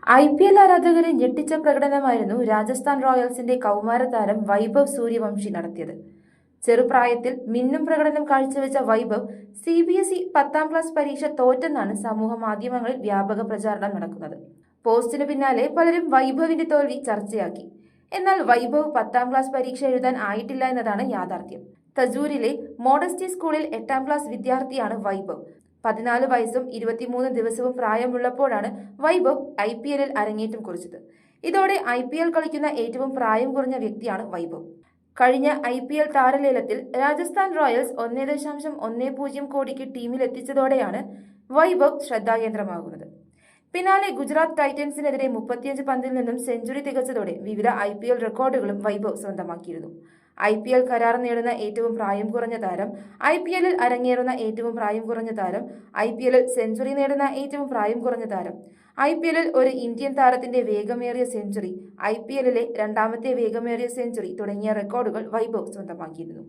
IPL ആരാധകരെ ഞെട്ടിച്ച പ്രകടനമായിരുന്നു രാജസ്ഥാൻ റോയൽസിന്റെ കൗമാര താരം വൈഭവ് സൂര്യവംശി നടത്തിയത്. ചെറുപ്രായത്തിൽ മിന്നും പ്രകടനം കാഴ്ചവെച്ച വൈഭവ് CBSE 10ാം ക്ലാസ് പരീക്ഷ തോറ്റെന്നാണ് സമൂഹ മാധ്യമങ്ങളിൽ വ്യാപക പ്രചാരണം നടക്കുന്നത്. പോസ്റ്റിന് പിന്നാലെ പലരും വൈഭവിന്റെ തോൽവി ചർച്ചയാക്കി. എന്നാൽ വൈഭവ് 10ാം ക്ലാസ് പരീക്ഷ എഴുതാൻ ആയിട്ടില്ല എന്നതാണ് യാഥാർത്ഥ്യം. തജൂരിലെ മോഡസ്റ്റി സ്കൂളിൽ 8ാം ക്ലാസ് വിദ്യാർത്ഥിയാണ് വൈഭവ്. 14 വയസ്സും 23 ദിവസവും പ്രായമുള്ളപ്പോഴാണ് വൈഭവ് IPL അരങ്ങേറ്റം കുറിച്ചത്. ഇതോടെ IPL കളിക്കുന്ന ഏറ്റവും പ്രായം കുറഞ്ഞ വ്യക്തിയാണ് വൈഭവ്. കഴിഞ്ഞ IPL താരലേലത്തിൽ രാജസ്ഥാൻ റോയൽസ് 1.10 കോടിക്ക് ടീമിലെത്തിച്ചതോടെയാണ് വൈഭവ് ശ്രദ്ധാകേന്ദ്രമാകുന്നത്. പിന്നാലെ ഗുജറാത്ത് ടൈറ്റൻസിനെതിരെ 35 പന്തിൽ നിന്നും സെഞ്ചുറി തികച്ചതോടെ വിവിധ IPL റെക്കോർഡുകളും വൈഭവ് സ്വന്തമാക്കിയിരുന്നു. IPL കരാർ നേടുന്ന ഏറ്റവും പ്രായം കുറഞ്ഞ താരം, IPL അരങ്ങേറുന്ന ഏറ്റവും പ്രായം കുറഞ്ഞ താരം, IPL സെഞ്ചുറി നേടുന്ന ഏറ്റവും പ്രായം കുറഞ്ഞ താരം, IPL ഒരു ഇന്ത്യൻ താരത്തിന്റെ വേഗമേറിയ സെഞ്ചുറി, IPL രണ്ടാമത്തെ വേഗമേറിയ സെഞ്ചുറി തുടങ്ങിയ റെക്കോർഡുകൾ വൈഭവ് സ്വന്തമാക്കിയിരുന്നു.